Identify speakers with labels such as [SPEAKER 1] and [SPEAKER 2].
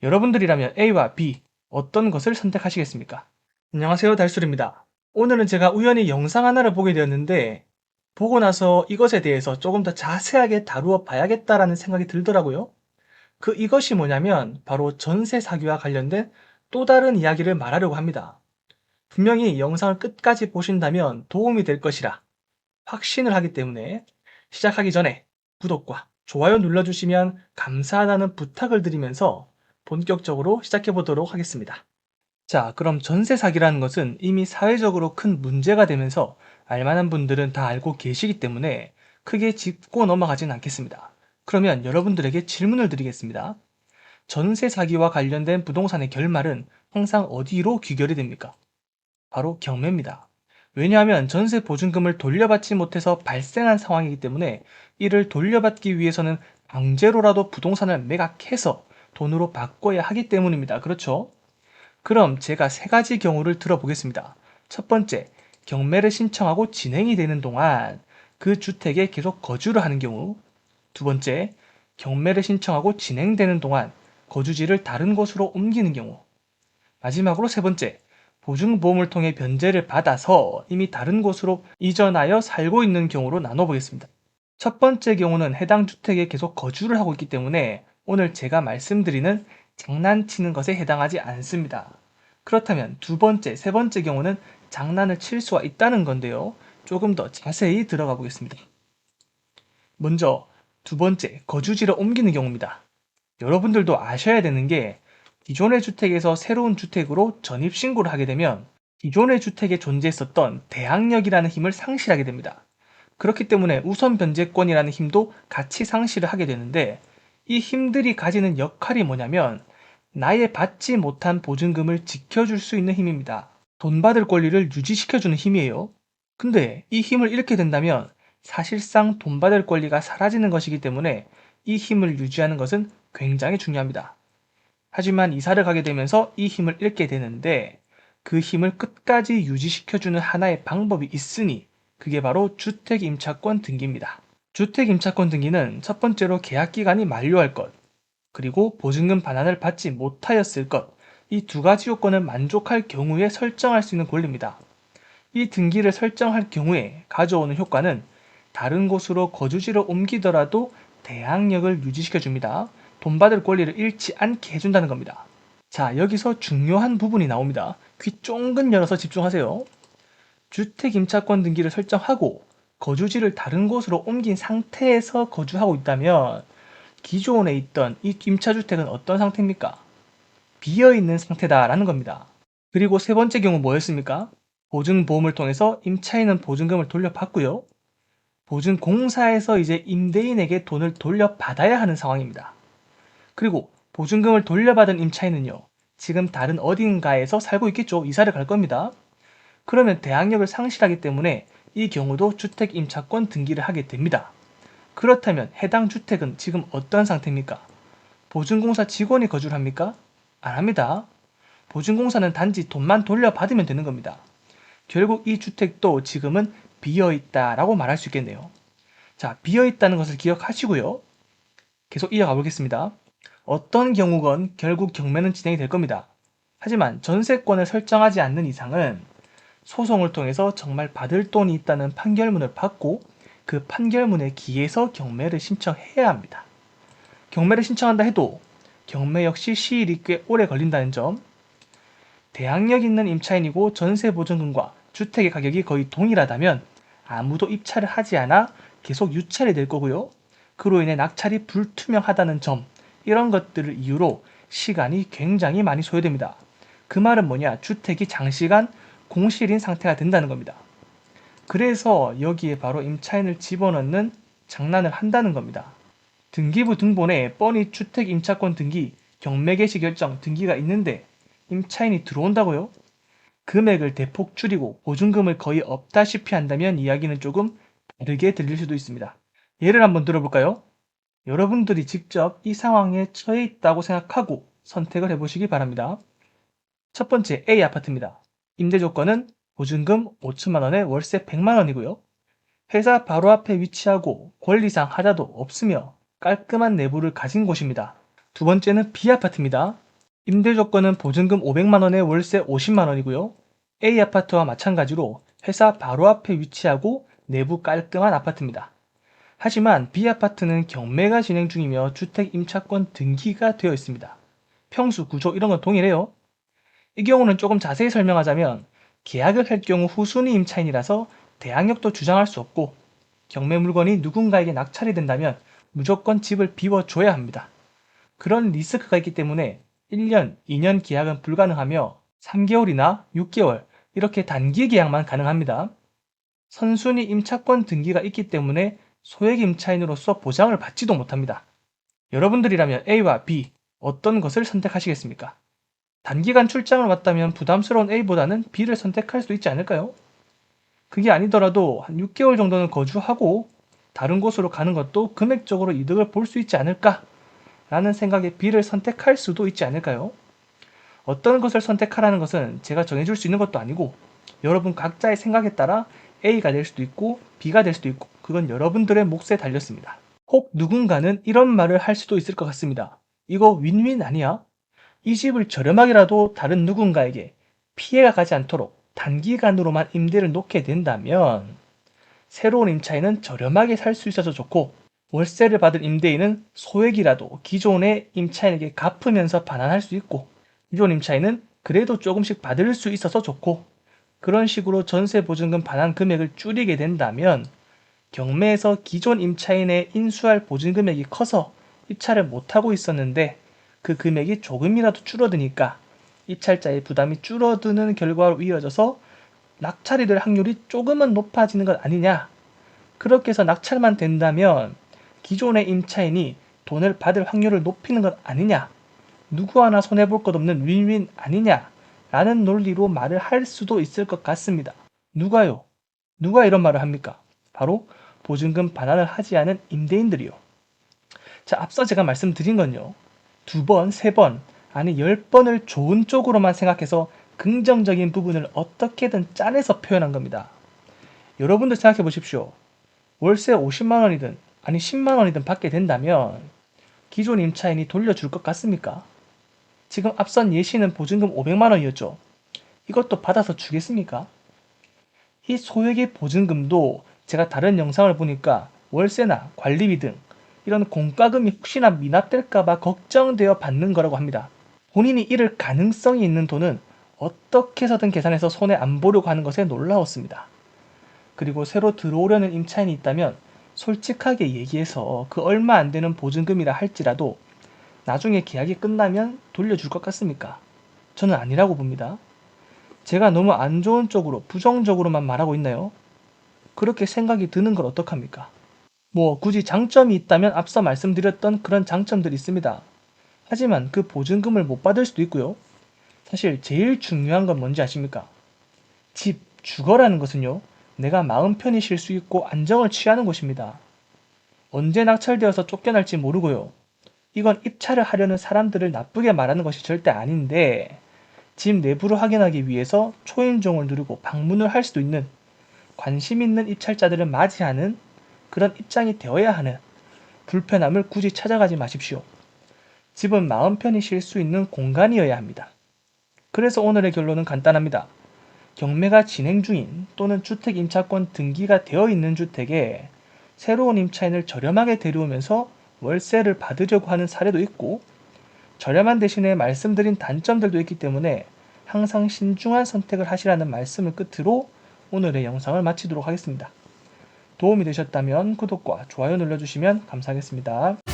[SPEAKER 1] 여러분들이라면 A와 B 어떤 것을 선택하시겠습니까? 안녕하세요, 달술입니다. 오늘은 제가 우연히 영상 하나를 보게 되었는데 보고 나서 이것에 대해서 조금 더 자세하게 다루어 봐야겠다라는 생각이 들더라고요. 이것이 뭐냐면 바로 전세 사기와 관련된 또 다른 이야기를 말하려고 합니다. 분명히 영상을 끝까지 보신다면 도움이 될 것이라 확신을 하기 때문에 시작하기 전에 구독과 좋아요 눌러주시면 감사하다는 부탁을 드리면서 본격적으로 시작해 보도록 하겠습니다. 자, 그럼 전세 사기라는 것은 이미 사회적으로 큰 문제가 되면서 알만한 분들은 다 알고 계시기 때문에 크게 짚고 넘어가진 않겠습니다. 그러면 여러분들에게 질문을 드리겠습니다. 전세 사기와 관련된 부동산의 결말은 항상 어디로 귀결이 됩니까? 바로 경매입니다. 왜냐하면 전세 보증금을 돌려받지 못해서 발생한 상황이기 때문에 이를 돌려받기 위해서는 강제로라도 부동산을 매각해서 돈으로 바꿔야 하기 때문입니다. 그렇죠? 그럼 제가 세 가지 경우를 들어보겠습니다. 첫 번째, 경매를 신청하고 진행이 되는 동안 그 주택에 계속 거주를 하는 경우. 두 번째, 경매를 신청하고 진행되는 동안 거주지를 다른 곳으로 옮기는 경우. 마지막으로 세 번째, 보증보험을 통해 변제를 받아서 이미 다른 곳으로 이전하여 살고 있는 경우로 나눠보겠습니다. 첫 번째 경우는 해당 주택에 계속 거주를 하고 있기 때문에 오늘 제가 말씀드리는 장난치는 것에 해당하지 않습니다. 그렇다면 두 번째, 세 번째 경우는 장난을 칠 수가 있다는 건데요. 조금 더 자세히 들어가 보겠습니다. 먼저 두 번째, 거주지를 옮기는 경우입니다. 여러분들도 아셔야 되는 게 기존의 주택에서 새로운 주택으로 전입신고를 하게 되면 기존의 주택에 존재했었던 대항력이라는 힘을 상실하게 됩니다. 그렇기 때문에 우선 변제권이라는 힘도 같이 상실을 하게 되는데 이 힘들이 가지는 역할이 뭐냐면 나의 받지 못한 보증금을 지켜줄 수 있는 힘입니다. 돈 받을 권리를 유지시켜주는 힘이에요. 근데 이 힘을 잃게 된다면 사실상 돈 받을 권리가 사라지는 것이기 때문에 이 힘을 유지하는 것은 굉장히 중요합니다. 하지만 이사를 가게 되면서 이 힘을 잃게 되는데 그 힘을 끝까지 유지시켜주는 하나의 방법이 있으니 그게 바로 주택임차권 등기입니다. 주택임차권 등기는 첫 번째로 계약기간이 만료할 것, 그리고 보증금 반환을 받지 못하였을 것, 이 두 가지 요건을 만족할 경우에 설정할 수 있는 권리입니다. 이 등기를 설정할 경우에 가져오는 효과는 다른 곳으로 거주지를 옮기더라도 대항력을 유지시켜 줍니다. 돈 받을 권리를 잃지 않게 해준다는 겁니다. 자, 여기서 중요한 부분이 나옵니다. 귀 쫑긋 열어서 집중하세요. 주택임차권 등기를 설정하고 거주지를 다른 곳으로 옮긴 상태에서 거주하고 있다면 기존에 있던 이 임차주택은 어떤 상태입니까? 비어있는 상태다라는 겁니다. 그리고 세 번째 경우 뭐였습니까? 보증보험을 통해서 임차인은 보증금을 돌려받고요. 보증공사에서 이제 임대인에게 돈을 돌려받아야 하는 상황입니다. 그리고 보증금을 돌려받은 임차인은요, 지금 다른 어딘가에서 살고 있겠죠. 이사를 갈 겁니다. 그러면 대항력을 상실하기 때문에 이 경우도 주택임차권 등기를 하게 됩니다. 그렇다면 해당 주택은 지금 어떤 상태입니까? 보증공사 직원이 거주를 합니까? 안 합니다. 보증공사는 단지 돈만 돌려받으면 되는 겁니다. 결국 이 주택도 지금은 비어있다라고 말할 수 있겠네요. 자, 비어있다는 것을 기억하시고요. 계속 이어가 보겠습니다. 어떤 경우건 결국 경매는 진행이 될 겁니다. 하지만 전세권을 설정하지 않는 이상은 소송을 통해서 정말 받을 돈이 있다는 판결문을 받고 그 판결문에 기해서 경매를 신청해야 합니다. 경매를 신청한다 해도 경매 역시 시일이 꽤 오래 걸린다는 점, 대항력 있는 임차인이고 전세 보증금과 주택의 가격이 거의 동일하다면 아무도 입찰을 하지 않아 계속 유찰이 될 거고요. 그로 인해 낙찰이 불투명하다는 점, 이런 것들을 이유로 시간이 굉장히 많이 소요됩니다. 그 말은 뭐냐? 주택이 장시간 공실인 상태가 된다는 겁니다. 그래서 여기에 바로 임차인을 집어넣는 장난을 한다는 겁니다. 등기부 등본에 뻔히 주택 임차권 등기, 경매 개시 결정 등기가 있는데 임차인이 들어온다고요? 금액을 대폭 줄이고 보증금을 거의 없다시피 한다면 이야기는 조금 다르게 들릴 수도 있습니다. 예를 한번 들어볼까요? 여러분들이 직접 이 상황에 처해 있다고 생각하고 선택을 해보시기 바랍니다. 첫 번째 A 아파트입니다. 임대 조건은 보증금 5천만 원에 월세 100만 원이고요. 회사 바로 앞에 위치하고 권리상 하자도 없으며 깔끔한 내부를 가진 곳입니다. 두 번째는 B 아파트입니다. 임대 조건은 보증금 500만 원에 월세 50만 원이고요. A 아파트와 마찬가지로 회사 바로 앞에 위치하고 내부 깔끔한 아파트입니다. 하지만 B 아파트는 경매가 진행 중이며 주택 임차권 등기가 되어 있습니다. 평수, 구조 이런 건 동일해요. 이 경우는 조금 자세히 설명하자면 계약을 할 경우 후순위 임차인이라서 대항력도 주장할 수 없고 경매 물건이 누군가에게 낙찰이 된다면 무조건 집을 비워줘야 합니다. 그런 리스크가 있기 때문에 1년, 2년 계약은 불가능하며 3개월이나 6개월 이렇게 단기 계약만 가능합니다. 선순위 임차권 등기가 있기 때문에 소액 임차인으로서 보장을 받지도 못합니다. 여러분들이라면 A와 B 어떤 것을 선택하시겠습니까? 단기간 출장을 왔다면 부담스러운 A보다는 B를 선택할 수 있지 않을까요? 그게 아니더라도 한 6개월 정도는 거주하고 다른 곳으로 가는 것도 금액적으로 이득을 볼 수 있지 않을까? 라는 생각에 B를 선택할 수도 있지 않을까요? 어떤 것을 선택하라는 것은 제가 정해줄 수 있는 것도 아니고 여러분 각자의 생각에 따라 A가 될 수도 있고 B가 될 수도 있고 그건 여러분들의 몫에 달렸습니다. 혹 누군가는 이런 말을 할 수도 있을 것 같습니다. 이거 윈윈 아니야? 이 집을 저렴하게라도 다른 누군가에게 피해가 가지 않도록 단기간으로만 임대를 놓게 된다면 새로운 임차인은 저렴하게 살 수 있어서 좋고 월세를 받을 임대인은 소액이라도 기존의 임차인에게 갚으면서 반환할 수 있고 기존 임차인은 그래도 조금씩 받을 수 있어서 좋고 그런 식으로 전세 보증금 반환 금액을 줄이게 된다면 경매에서 기존 임차인의 인수할 보증 금액이 커서 입찰을 못하고 있었는데 그 금액이 조금이라도 줄어드니까 입찰자의 부담이 줄어드는 결과로 이어져서 낙찰이 될 확률이 조금은 높아지는 것 아니냐. 그렇게 해서 낙찰만 된다면 기존의 임차인이 돈을 받을 확률을 높이는 것 아니냐. 누구 하나 손해볼 것 없는 윈윈 아니냐. 라는 논리로 말을 할 수도 있을 것 같습니다. 누가요? 누가 이런 말을 합니까? 바로 보증금 반환을 하지 않은 임대인들이요. 자, 앞서 제가 말씀드린 건요. 2번, 3번, 아니 10번을 좋은 쪽으로만 생각해서 긍정적인 부분을 어떻게든 짜내서 표현한 겁니다. 여러분들 생각해 보십시오. 월세 50만 원이든 아니 10만 원이든 받게 된다면 기존 임차인이 돌려줄 것 같습니까? 지금 앞선 예시는 보증금 500만 원이었죠. 이것도 받아서 주겠습니까? 이 소액의 보증금도 제가 다른 영상을 보니까 월세나 관리비 등 이런 공과금이 혹시나 미납될까봐 걱정되어 받는 거라고 합니다. 본인이 잃을 가능성이 있는 돈은 어떻게 해서든 계산해서 손해 안 보려고 하는 것에 놀라웠습니다. 그리고 새로 들어오려는 임차인이 있다면 솔직하게 얘기해서 그 얼마 안 되는 보증금이라 할지라도 나중에 계약이 끝나면 돌려줄 것 같습니까? 저는 아니라고 봅니다. 제가 너무 안 좋은 쪽으로 부정적으로만 말하고 있나요? 그렇게 생각이 드는 걸 어떡합니까? 뭐 굳이 장점이 있다면 앞서 말씀드렸던 그런 장점들이 있습니다. 하지만 그 보증금을 못 받을 수도 있고요. 사실 제일 중요한 건 뭔지 아십니까? 집, 주거라는 것은요. 내가 마음 편히 쉴 수 있고 안정을 취하는 곳입니다. 언제 낙찰되어서 쫓겨날지 모르고요. 이건 입찰을 하려는 사람들을 나쁘게 말하는 것이 절대 아닌데 집 내부를 확인하기 위해서 초인종을 누르고 방문을 할 수도 있는 관심 있는 입찰자들을 맞이하는 그런 입장이 되어야 하는 불편함을 굳이 찾아가지 마십시오. 집은 마음 편히 쉴 수 있는 공간이어야 합니다. 그래서 오늘의 결론은 간단합니다. 경매가 진행 중인 또는 주택 임차권 등기가 되어 있는 주택에 새로운 임차인을 저렴하게 데려오면서 월세를 받으려고 하는 사례도 있고 저렴한 대신에 말씀드린 단점들도 있기 때문에 항상 신중한 선택을 하시라는 말씀을 끝으로 오늘의 영상을 마치도록 하겠습니다. 도움이 되셨다면 구독과 좋아요 눌러주시면 감사하겠습니다.